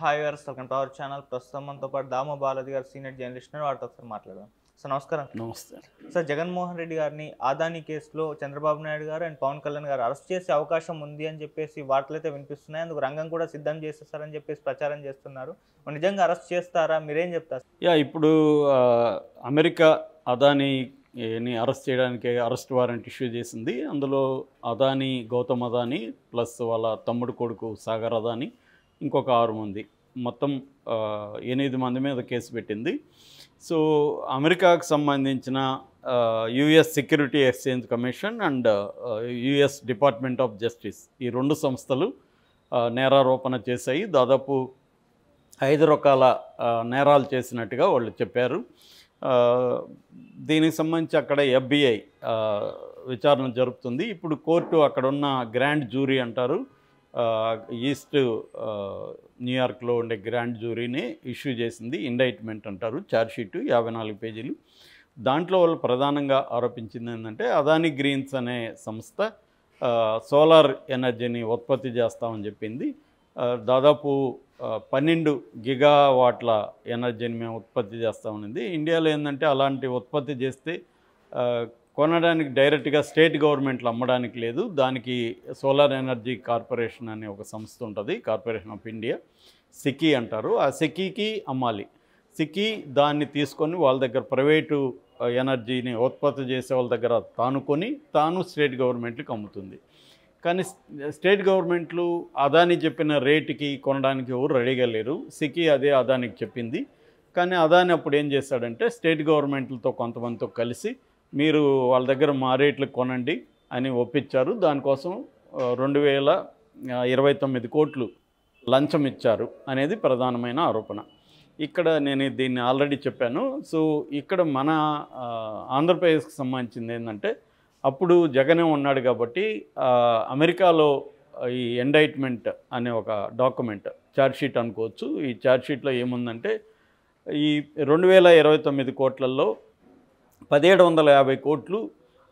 Hi గారు, welcome to our channel. ప్రస్తుతం మనతో పాటు దామ బాలాజీ గారు, సీనియర్ జర్నలిస్ట్ ఉన్నారు. వారితో ఒకసారి మాట్లాడదాం. సార్ నమస్కారం. నమస్తే. సార్, జగన్మోహన్ రెడ్డి గారిని ఆదాని కేసులో చంద్రబాబు నాయుడు గారు అండ్ పవన్ కళ్యాణ్ గారు అరెస్ట్ చేసే అవకాశం ఉంది అని చెప్పేసి వార్తలైతే వినిపిస్తున్నాయి. అందుకు రంగం కూడా సిద్ధం చేసేస్తారని చెప్పేసి ప్రచారం చేస్తున్నారు. మరి నిజంగా అరెస్ట్ చేస్తారా? మీరేం చెప్తారు? ఇప్పుడు అమెరికా అదానీని అరెస్ట్ చేయడానికి అరెస్ట్ వారెంట్ ఇష్యూ చేసింది. అందులో అదానీ, గౌతమ్ అదానీ ప్లస్ వాళ్ళ తమ్ముడు కొడుకు సాగర్ అదానీ, ఇంకొక 6 మంది, మొత్తం 8 మంది మీద కేసు పెట్టింది. సో అమెరికాకు సంబంధించిన US security exchange commission and US department of justice, ఈ 2 సంస్థలు నేరారోపణ చేశాయి. దాదాపు 5 రకాల నేరాలు చేసినట్టుగా వాళ్ళు చెప్పారు. దీనికి సంబంధించి అక్కడ FBI విచారణ జరుపుతుంది. ఇప్పుడు కోర్టు అక్కడున్న గ్రాండ్ జ్యూరీ అంటారు, ఈస్ట్ న్యూయార్క్లో ఉండే గ్రాండ్ జ్యూరీని ఇష్యూ చేసింది. ఇండైట్మెంట్ అంటారు, ఛార్జ్షీటు 54 పేజీలు. దాంట్లో వాళ్ళు ప్రధానంగా ఆరోపించింది ఏంటంటే అదానీ గ్రీన్స్ అనే సంస్థ సోలార్ ఎనర్జీని ఉత్పత్తి చేస్తామని చెప్పింది. దాదాపు 12 గిగావాట్ల ఎనర్జీని మేము ఉత్పత్తి చేస్తామనింది. ఇండియాలో ఏంటంటే అలాంటి ఉత్పత్తి చేస్తే కొనడానికి డైరెక్ట్గా స్టేట్ గవర్నమెంట్లు అమ్మడానికి లేదు. దానికి సోలార్ ఎనర్జీ కార్పొరేషన్ అనే ఒక సంస్థ ఉంటుంది, కార్పొరేషన్ ఆఫ్ ఇండియా, సికీ అంటారు. ఆ సికీకి అమ్మాలి. సికీ దాన్ని తీసుకొని వాళ్ళ దగ్గర ప్రైవేటు ఎనర్జీని ఉత్పత్తి చేసే వాళ్ళ దగ్గర తాను స్టేట్ గవర్నమెంట్లకు అమ్ముతుంది. కానీ స్టేట్ గవర్నమెంట్లు అదానీ చెప్పిన రేటుకి కొనడానికి ఎవరు రెడీగా లేరు. సికీ అదే అదానికి చెప్పింది. కానీ అదానీ అప్పుడు ఏం చేశాడంటే స్టేట్ గవర్నమెంట్లతో కొంతమందితో కలిసి మీరు వాళ్ళ దగ్గర మా రేట్లకు కొనండి అని ఒప్పించారు. దానికోసం 2029 కోట్లు లంచం ఇచ్చారు అనేది ప్రధానమైన ఆరోపణ. ఇక్కడ నేను దీన్ని ఆల్రెడీ చెప్పాను. సో ఇక్కడ మన ఆంధ్రప్రదేశ్కి సంబంధించింది ఏంటంటే అప్పుడు జగనే ఉన్నాడు కాబట్టి అమెరికాలో ఈ ఇండైట్మెంట్ అనే ఒక డాక్యుమెంట్, ఛార్జ్షీట్ అనుకోవచ్చు. ఈ ఛార్జ్షీట్లో ఏముందంటే ఈ 2029 కోట్లలో 1750 కోట్లు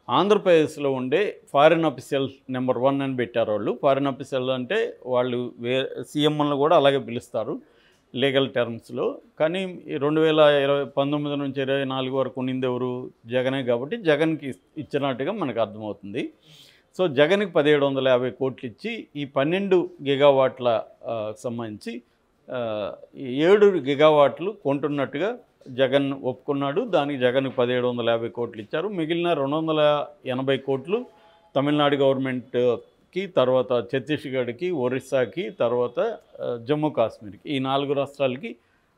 ఆంధ్రప్రదేశ్లో ఉండే ఫారిన్ అఫీషియల్ నెంబర్ 1 అని పెట్టారు వాళ్ళు. ఫారిన్ అఫీషియల్ అంటే వాళ్ళు సీఎంలను కూడా అలాగే పిలుస్తారు లీగల్ టర్మ్స్లో. కానీ 2019 నుంచి 24 వరకు ఉన్నింది ఎవరు? జగనే. కాబట్టి జగన్కి ఇచ్చినట్టుగా మనకు అర్థమవుతుంది. సో జగన్కి 1750 కోట్లు ఇచ్చి ఈ 12 గిగావాట్ల సంబంధించి 7 గిగావాట్లు కొంటున్నట్టుగా జగన్ ఒప్పుకున్నాడు. దానికి జగన్కి 1750 కోట్లు ఇచ్చారు. మిగిలిన 280 కోట్లు తమిళనాడు గవర్నమెంట్కి, తర్వాత ఛత్తీస్గఢ్కి, ఒరిస్సాకి, తర్వాత జమ్మూ కాశ్మీర్కి, ఈ 4 రాష్ట్రాలకి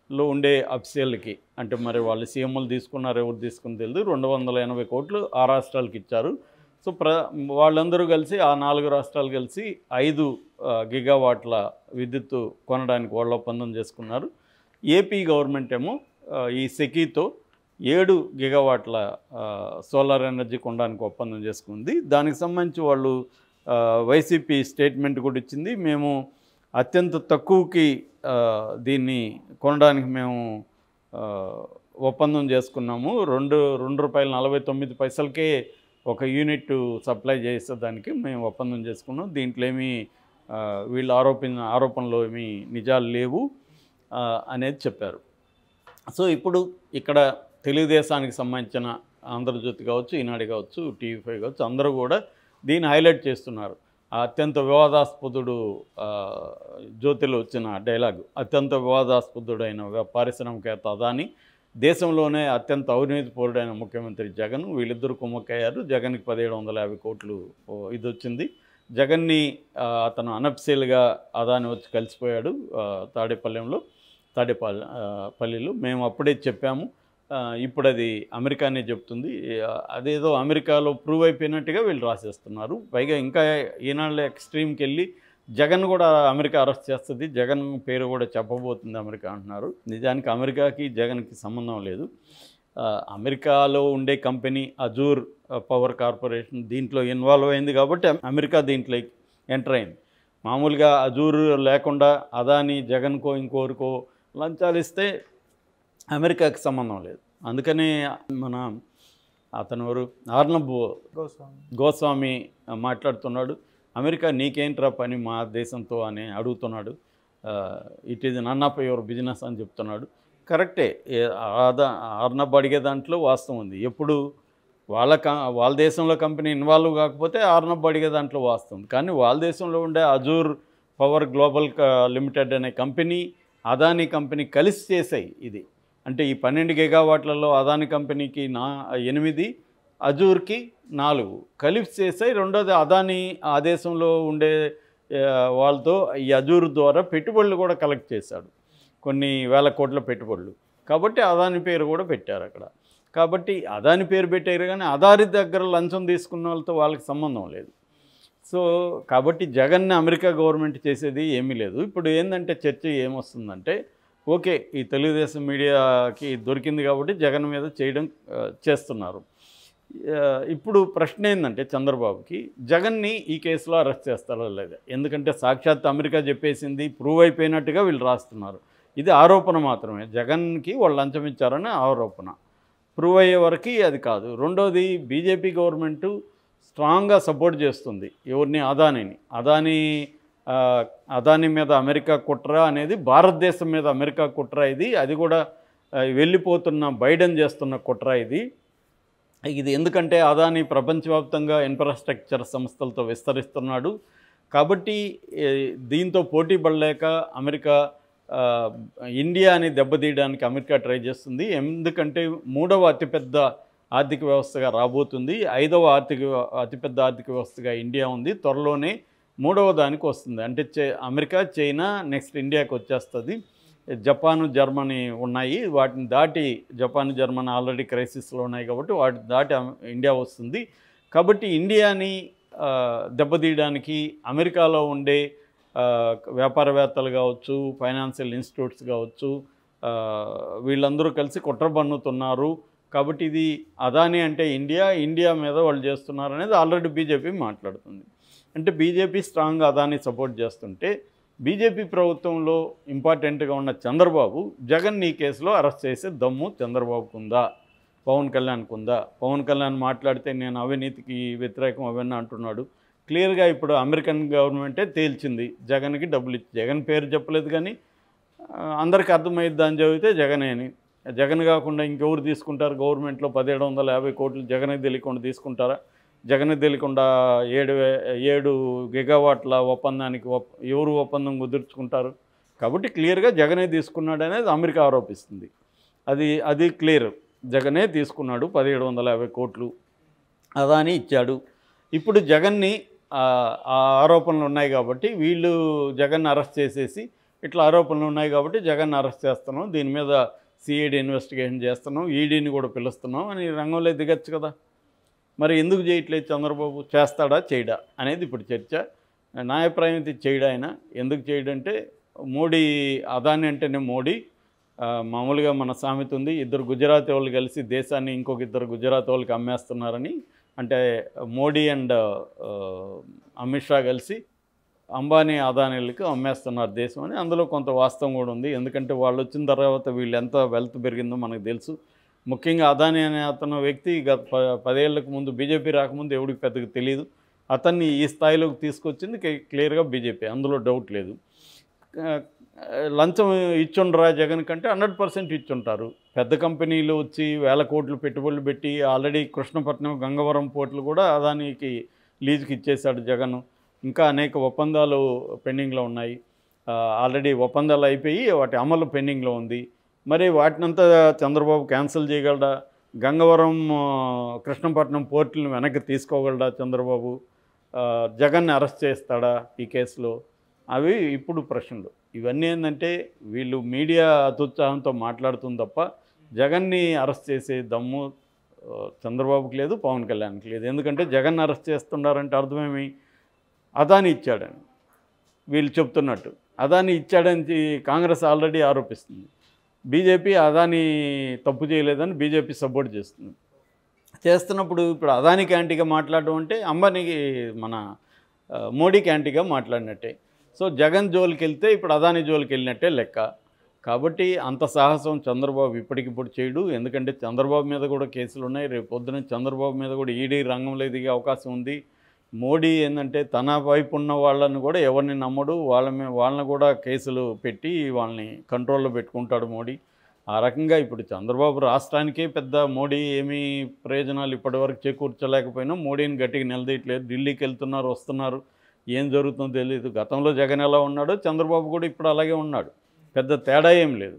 లో ఉండే అఫీషియల్కి, అంటే మరి వాళ్ళు సీఎంలు తీసుకున్నారు, ఎవరు తీసుకుని తెలియదు, 280 కోట్లు ఆ రాష్ట్రాలకి ఇచ్చారు. సో వాళ్ళందరూ కలిసి, ఆ 4 రాష్ట్రాలు కలిసి 5 గిగావాట్ల విద్యుత్తు కొనడానికి వాళ్ళు ఒప్పందం చేసుకున్నారు. ఏపీ గవర్నమెంట్ ఏమో ఈ సెకీతో 7 గిగావాట్ల సోలార్ ఎనర్జీ కొనడానికి ఒప్పందం చేసుకుంది. దానికి సంబంధించి వాళ్ళు వైసీపీ స్టేట్మెంట్ కూడా ఇచ్చింది. మేము అత్యంత తక్కువకి దీన్ని కొనడానికి మేము ఒప్పందం చేసుకున్నాము. ₹2.49కే ఒక యూనిట్ సప్లై చేసేదానికి మేము ఒప్పందం చేసుకున్నాం. దీంట్లో ఏమీ వీళ్ళు ఆరోపణలో ఏమీ నిజాలు లేవు అనేది చెప్పారు. సో ఇప్పుడు ఇక్కడ తెలుగుదేశానికి సంబంధించిన ఆంధ్రజ్యోతి కావచ్చు, ఈనాడు కావచ్చు, TV5 కావచ్చు, అందరూ కూడా దీన్ని హైలైట్ చేస్తున్నారు. అత్యంత వివాదాస్పదుడు, జ్యోతిలో వచ్చిన డైలాగు, అత్యంత వివాదాస్పదుడైన పారిశ్రామికవేత్త అదానీ, దేశంలోనే అత్యంత అవినీతిపరుడైన ముఖ్యమంత్రి జగన్, వీళ్ళిద్దరూ కుమ్మక్కయ్యారు. జగన్కి 1750 కోట్లు ఇది వచ్చింది. జగన్ని అతను అనఫిషియల్గా అదానీ వచ్చి కలిసిపోయాడు తాడేపల్లిలో. మేము అప్పుడే చెప్పాము, ఇప్పుడు అది అమెరికానే చెప్తుంది. అదేదో అమెరికాలో ప్రూవ్ అయిపోయినట్టుగా వీళ్ళు రాసేస్తున్నారు. పైగా ఇంకా ఈనాళ్ళ ఎక్స్ట్రీమ్కి వెళ్ళి జగన్ కూడా అమెరికా అరెస్ట్ చేస్తుంది, జగన్ పేరు కూడా చెప్పబోతుంది అమెరికా అంటున్నారు. నిజానికి అమెరికాకి జగన్కి సంబంధం లేదు. అమెరికాలో ఉండే కంపెనీ అజూర్ పవర్ కార్పొరేషన్ దీంట్లో ఇన్వాల్వ్ అయింది కాబట్టి అమెరికా దీంట్లో ఎంటర్ అయింది. మామూలుగా అజూర్ లేకుండా అదానీ జగన్కో ఇంకోరికో లంచాలు ఇస్తే అమెరికాకి సంబంధం లేదు. అందుకని మన అతను ఆర్నబ్ గోస్వామి మాట్లాడుతున్నాడు, అమెరికా నీకేంట్రా పని మా దేశంతో అని అడుగుతున్నాడు. It is none of your business అని చెప్తున్నాడు. కరెక్టే, ఆర్నబ్ అడిగే దాంట్లో వాస్తవం ఉంది. ఎప్పుడు వాళ్ళ దేశంలో కంపెనీ ఇన్వాల్వ్ కాకపోతే ఆర్నబ్ అడిగే దాంట్లో వాస్తవం. కానీ వాళ్ళ దేశంలో ఉండే అజూర్ పవర్ గ్లోబల్ లిమిటెడ్ అనే కంపెనీ అదానీ కంపెనీ కలిసి చేసాయి ఇది. అంటే ఈ 12 గిగావాట్లలో అదానీ కంపెనీకి 8, అజూర్కి 4 కలిసి చేసాయి. రెండోది అదానీ ఆ దేశంలో ఉండే వాళ్ళతో ఈ అజూర్ ద్వారా పెట్టుబడులు కూడా కలెక్ట్ చేశాడు, కొన్ని వేల కోట్ల పెట్టుబడులు. కాబట్టి అదానీ పేరు కూడా పెట్టారు అక్కడ. కాబట్టి అదానీ పేరు పెట్టారు, కానీ అదానీ దగ్గర లంచం తీసుకున్న వాళ్ళతో వాళ్ళకి సంబంధం లేదు. సో కాబట్టి జగన్ని అమెరికా గవర్నమెంట్ చేసేది ఏమీ లేదు. ఇప్పుడు ఏంటంటే చర్చ ఏమొస్తుందంటే, ఓకే ఈ తెలుగుదేశం మీడియాకి దొరికింది కాబట్టి జగన్ మీద చేస్తున్నారు. ఇప్పుడు ప్రశ్న ఏంటంటే చంద్రబాబుకి, జగన్ని ఈ కేసులో అరెస్ట్ చేస్తారో లేదా? ఎందుకంటే సాక్షాత్ అమెరికా చెప్పేసింది, ప్రూవ్ అయిపోయినట్టుగా వీళ్ళు రాస్తున్నారు. ఇది ఆరోపణ మాత్రమే, జగన్కి వాళ్ళు లంచం ఇచ్చారని ఆరోపణ. ప్రూవ్ అయ్యే వరకు అది కాదు. రెండోది, బీజేపీ గవర్నమెంటు స్ట్రాంగ్గా సపోర్ట్ చేస్తుంది ఎవరిని? అదానీ మీద అమెరికా కుట్ర అనేది భారతదేశం మీద అమెరికా కుట్ర ఇది. అది కూడా వెళ్ళిపోతున్న బైడెన్ చేస్తున్న కుట్ర ఇది. ఎందుకంటే అదానీ ప్రపంచవ్యాప్తంగా ఇన్ఫ్రాస్ట్రక్చర్ సంస్థలతో విస్తరిస్తున్నాడు. కాబట్టి దీంతో పోటీ పడలేక అమెరికా ఇండియాని దెబ్బతీయడానికి అమెరికా ట్రై చేస్తుంది. ఎందుకంటే 3వ అతిపెద్ద ఆర్థిక వ్యవస్థగా రాబోతుంది, 5వ అతిపెద్ద ఆర్థిక వ్యవస్థగా ఇండియా ఉంది, త్వరలోనే 3వ దానికి వస్తుంది. అంటే అమెరికా, చైనా, నెక్స్ట్ ఇండియాకి వచ్చేస్తుంది. జపాను, జర్మనీ ఉన్నాయి, వాటిని దాటి జపాన్, జర్మనీ ఆల్రెడీ క్రైసిస్లో ఉన్నాయి కాబట్టి వాటిని దాటి ఇండియా వస్తుంది. కాబట్టి ఇండియాని దెబ్బతీయడానికి అమెరికాలో ఉండే వ్యాపారవేత్తలు కావచ్చు, ఫైనాన్షియల్ ఇన్స్టిట్యూట్స్ కావచ్చు, వీళ్ళందరూ కలిసి కుట్ర పన్నుతున్నారు. కాబట్టి ఇది అదానీ అంటే ఇండియా మీద వాళ్ళు చేస్తున్నారు అనేది ఆల్రెడీ బీజేపీ మాట్లాడుతుంది. అంటే బీజేపీ స్ట్రాంగ్గా అదానీ సపోర్ట్ చేస్తుంటే, బీజేపీ ప్రభుత్వంలో ఇంపార్టెంట్గా ఉన్న చంద్రబాబు జగన్ ఈ కేసులో అరెస్ట్ చేసే దమ్ము చంద్రబాబుకు ఉందా, పవన్ కళ్యాణ్కు ఉందా? పవన్ కళ్యాణ్ మాట్లాడితే నేను అవినీతికి వ్యతిరేకం అవన్నీ అంటున్నాడు. క్లియర్గా ఇప్పుడు అమెరికన్ గవర్నమెంటే తేల్చింది జగన్కి డబ్బులు ఇచ్చి. జగన్ పేరు చెప్పలేదు, కానీ అందరికీ అర్థమైద్ది అని చదివితే జగనే అని. జగన్ కాకుండా ఇంకెవరు తీసుకుంటారు? గవర్నమెంట్లో 1750 కోట్లు జగన్కి తెలియకుండా తీసుకుంటారా? జగన్కి తెలియకుండా 7 గిగావాట్ల ఒప్పందానికి ఎవరు ఒప్పందం కుదుర్చుకుంటారు? కాబట్టి క్లియర్గా జగనే తీసుకున్నాడు అనేది అమెరికా ఆరోపిస్తుంది. అది క్లియర్, జగనే తీసుకున్నాడు 1750 కోట్లు, అదానీ ఇచ్చాడు. ఇప్పుడు జగన్ని ఆ ఆరోపణలు ఉన్నాయి కాబట్టి వీళ్ళు జగన్ అరెస్ట్ చేసేసి, ఇట్లా ఆరోపణలు ఉన్నాయి కాబట్టి జగన్ అరెస్ట్ చేస్తున్నాం, దీని మీద సిఐడి ఇన్వెస్టిగేషన్ చేస్తున్నాం, ఈడీని కూడా పిలుస్తున్నాం అని రంగంలో దిగచ్చు కదా. మరి ఎందుకు చేయట్లేదు చంద్రబాబు? చేస్తాడా చేయడా అనేది ఇప్పుడు చర్చ. నా అభిప్రాయం ఇది చేయడా. ఆయన ఎందుకు చేయడంటే, మోడీ, అదానీ అంటేనే మోడీ. మామూలుగా మన సామెత ఉంది, 2 గుజరాతీ వాళ్ళు కలిసి దేశాన్ని ఇంకొక 2 గుజరాతీ వాళ్ళకి అమ్మేస్తున్నారని. అంటే మోడీ అండ్ అమిత్ షా కలిసి అంబానీ, అదానీలకు అమ్మేస్తున్నారు దేశం అని. అందులో కొంత వాస్తవం కూడా ఉంది. ఎందుకంటే వాళ్ళు వచ్చిన తర్వాత వీళ్ళు ఎంత వెల్త్ పెరిగిందో మనకు తెలుసు. ముఖ్యంగా అదానీ అనే అతను వ్యక్తి గత 10 ఏళ్లకు ముందు, బీజేపీ రాకముందు ఎవరికి పెద్దగా తెలియదు. అతన్ని ఈ స్థాయిలోకి తీసుకొచ్చింది క్లియర్గా బీజేపీ, అందులో డౌట్ లేదు. లంచం ఇచ్చుండరా జగన్ కంటే 100% ఇచ్చుంటారు. పెద్ద కంపెనీలు వచ్చి వేల కోట్లు పెట్టుబడులు పెట్టి ఆల్రెడీ కృష్ణపట్నం, గంగవరం పోర్టులు కూడా అదానీకి లీజుకి ఇచ్చేశాడు జగన్. ఇంకా అనేక ఒప్పందాలు పెండింగ్లో ఉన్నాయి. ఆల్రెడీ ఒప్పందాలు అయిపోయి వాటి అమలు పెండింగ్లో ఉంది. మరి వాటినంతా చంద్రబాబు క్యాన్సిల్ చేయగలడా? గంగవరం, కృష్ణపట్నం పోర్టులను వెనక్కి తీసుకోగలడా చంద్రబాబు? జగన్ని అరెస్ట్ చేస్తాడా ఈ కేసులో? అవి ఇప్పుడు ప్రశ్నలు. ఇవన్నీ ఏంటంటే వీళ్ళు మీడియా అత్యుత్సాహంతో మాట్లాడుతుంది తప్ప జగన్ని అరెస్ట్ చేసే దమ్ము చంద్రబాబుకి లేదు, పవన్ కళ్యాణ్కి లేదు. ఎందుకంటే జగన్ అరెస్ట్ చేస్తున్నారంటే అర్థమేమి? అదానీ ఇచ్చాడని వీళ్ళు చెప్తున్నట్టు. అదానీ ఇచ్చాడని కాంగ్రెస్ ఆల్రెడీ ఆరోపిస్తుంది. బీజేపీ అదానీ తప్పు చేయలేదని బీజేపీ సపోర్ట్ చేస్తున్నప్పుడు ఇప్పుడు అదానికి యాంటీగా మాట్లాడడం అంటే అంబానీకి, మన మోడీకి యాంటీగా మాట్లాడినట్టే. సో జగన్ జోలికి వెళ్తే ఇప్పుడు అదానీ జోలికి వెళ్ళినట్టే లెక్క. కాబట్టి అంత సాహసం చంద్రబాబు ఇప్పటికిప్పుడు చేయడు. ఎందుకంటే చంద్రబాబు మీద కూడా కేసులు ఉన్నాయి. రేపు పొద్దున చంద్రబాబు మీద కూడా ఈడీ రంగంలో దిగే అవకాశం ఉంది. మోడీ ఏంటంటే తన వైపు ఉన్న వాళ్ళని కూడా ఎవరిని నమ్మడు, వాళ్ళని కూడా కేసులు పెట్టి వాళ్ళని కంట్రోల్లో పెట్టుకుంటాడు మోడీ. ఆ రకంగా ఇప్పుడు చంద్రబాబు రాష్ట్రానికే పెద్ద మోడీ ఏమీ ప్రయోజనాలు ఇప్పటివరకు చేకూర్చలేకపోయినా మోడీని గట్టిగా నిలదీయట్లేదు. ఢిల్లీకి వెళ్తున్నారు, వస్తున్నారు, ఏం జరుగుతుందో తెలియదు. గతంలో జగన్ ఎలా ఉన్నాడో చంద్రబాబు కూడా ఇప్పుడు అలాగే ఉన్నాడు, పెద్ద తేడా ఏం లేదు.